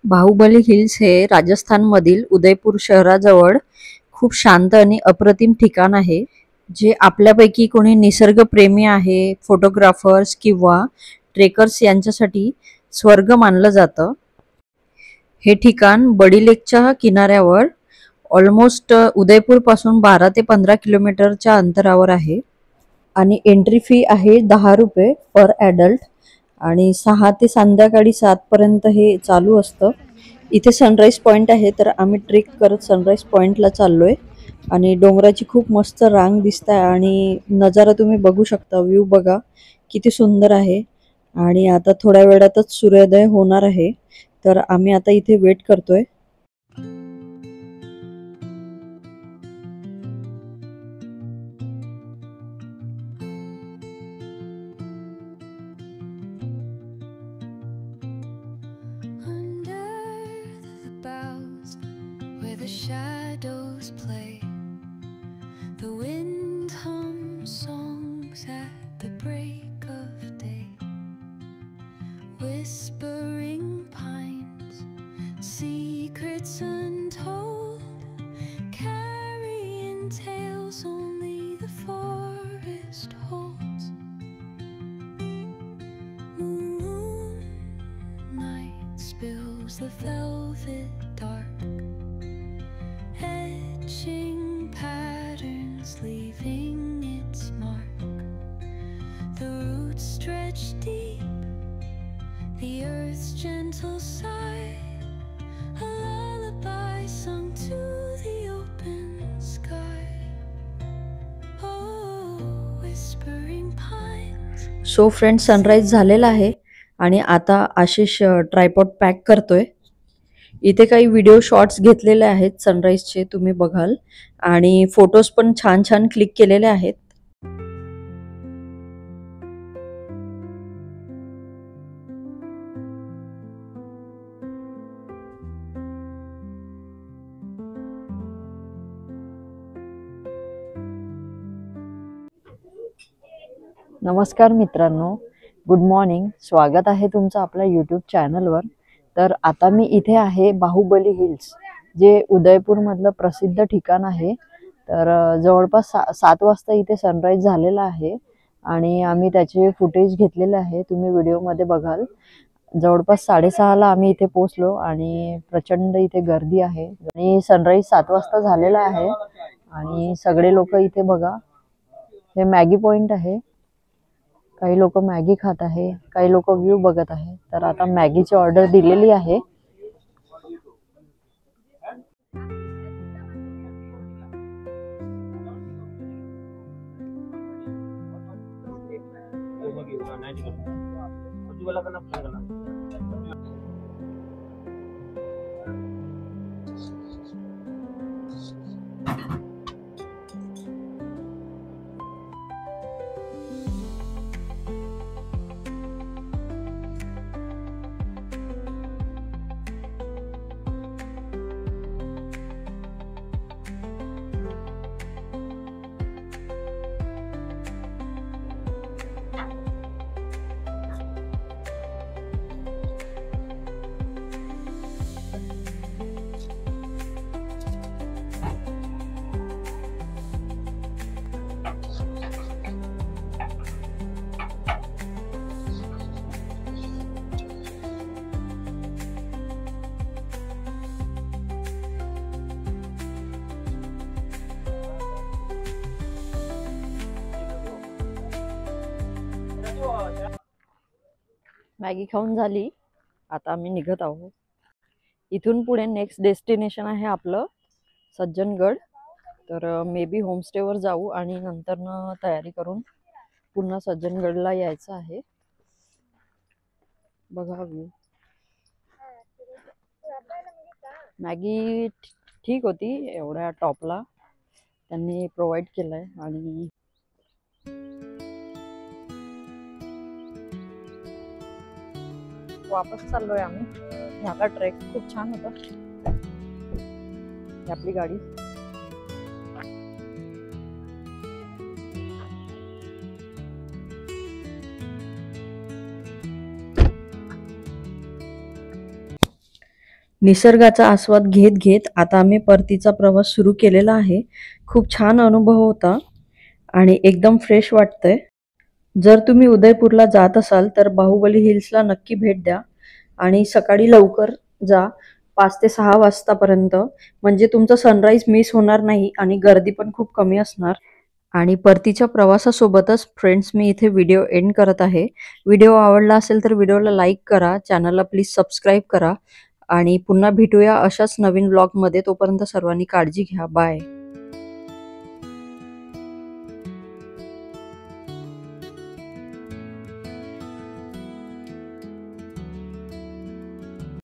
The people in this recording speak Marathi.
बाहुबली हिल्स हे राजस्थानमधील उदयपूर शहराजवळ खूप शांत आणि अप्रतिम ठिकाण आहे, जे आपल्यापैकी कोणी निसर्गप्रेमी आहे, फोटोग्राफर्स किंवा ट्रेकर्स यांच्यासाठी स्वर्ग मानलं जातं। हे ठिकाण बडी लेकच्या किनाऱ्यावर ऑलमोस्ट उदयपूर पासून 12 ते 15 किलोमीटरच्या अंतरावर आहे आणि एंट्री फी आहे 10 रुपये पर ॲडल्ट आणि 6 ते संध्याकाळी 7 पर्यंत हे चालू असतं। इथे सनराइज पॉइंट आहे, तर आम्ही ट्रेक करत सनराइज पॉइंटला चाललोय आणि डोंगराची खूप मस्त रांग दिसते आणि नजारा तुम्ही बघू शकता। व्ह्यू बघा किती सुंदर आहे आणि आता थोड्या वेळातच सूर्योदय होणार आहे, तर आम्ही आता इथे वेट करतोय। The shadows play, the wind hums songs at the break of day, whispering pines, secrets untold, carrying tales only the forest holds. Moonlight spills the velvet dark, etching patterns, leaving its mark. The roots stretch deep, the earth's gentle sigh, a lullaby sung to the open sky. Oh, whispering pines. So friends, sunrise झालेला आहे आणि आता आशिष ट्रायपॉड पॅक करतोय। इथे काही व्हिडिओ शॉट्स घेतलेले आहेत सनराइजचे, तुम्ही बघाल आणि फोटोज पण छान छान क्लिक केलेले आहेत। नमस्कार मित्रांनो, गुड मॉर्निंग। स्वागत आहे तुमचं आपल्या यूट्यूब चॅनलवर। तर आता मी इथे आहे बाहुबली हिल्स, जे उदयपूर मधलं प्रसिद्ध ठिकाण आहे। तर जवळपास 7 वाजता इथे सनराइज झालेला आहे आणि आम्ही त्याचे फुटेज घेतलेले आहे, तुम्ही व्हिडिओमध्ये बघाल। जवळपास 6:30 ला आम्ही इथे पोहोचलो आणि प्रचंड इथे गर्दी आहे आणि सनराइज 7 वाजता झालेला आहे आणि सगळे लोक इथे बघा, हे मॅगी पॉइंट आहे। काही लोक मॅगी खात आहे, काही लोक व्ह्यू बघत आहे। तर आता मॅगीची ऑर्डर दिलेली आहे। मॅगी खाऊन झाली, आता आम्ही निघत आहोत। इथून पुढे नेक्स्ट डेस्टिनेशन आहे आपलं सज्जनगड। तर मे बी होमस्टेवर जाऊ आणि नंतर तयारी करून पुन्हा सज्जनगडला यायचं आहे। बघा व्ह्यू। मॅगी ठीक होती, एवढ्या टॉपला त्यांनी प्रोव्हाइड केलंय आणि वापस चाललोय आम्ही। ह्याला ट्रेक खूप छान होता। आपली गाडी निसर्गाचा आस्वाद घेत घेत आता आम्ही परतीचा प्रवास सुरू केलेला आहे. खूप छान अनुभव होता आणि एकदम फ्रेश वाटतंय. जर तुम्ही उदयपूरला जात असाल तर बाहुबली हिल्सला नक्की भेट द्या आणि सकाळी लवकर जा 5 ते 6 वाजतापर्यंत, म्हणजे तुमचा सनराईज मिस होणार नाही आणि गर्दी पण खूप कमी असणार. आणि परतीच्या प्रवासासोबतच फ्रेंड्स मी इथे व्हिडिओ एंड करत आहे. व्हिडिओ आवडला असेल तर व्हिडिओला लाईक करा, चॅनलला प्लीज सबस्क्राईब करा आणि पुन्हा भेटूया अशाच नवीन व्लॉगमध्ये. तोपर्यंत सर्वांनी काळजी घ्या. बाय.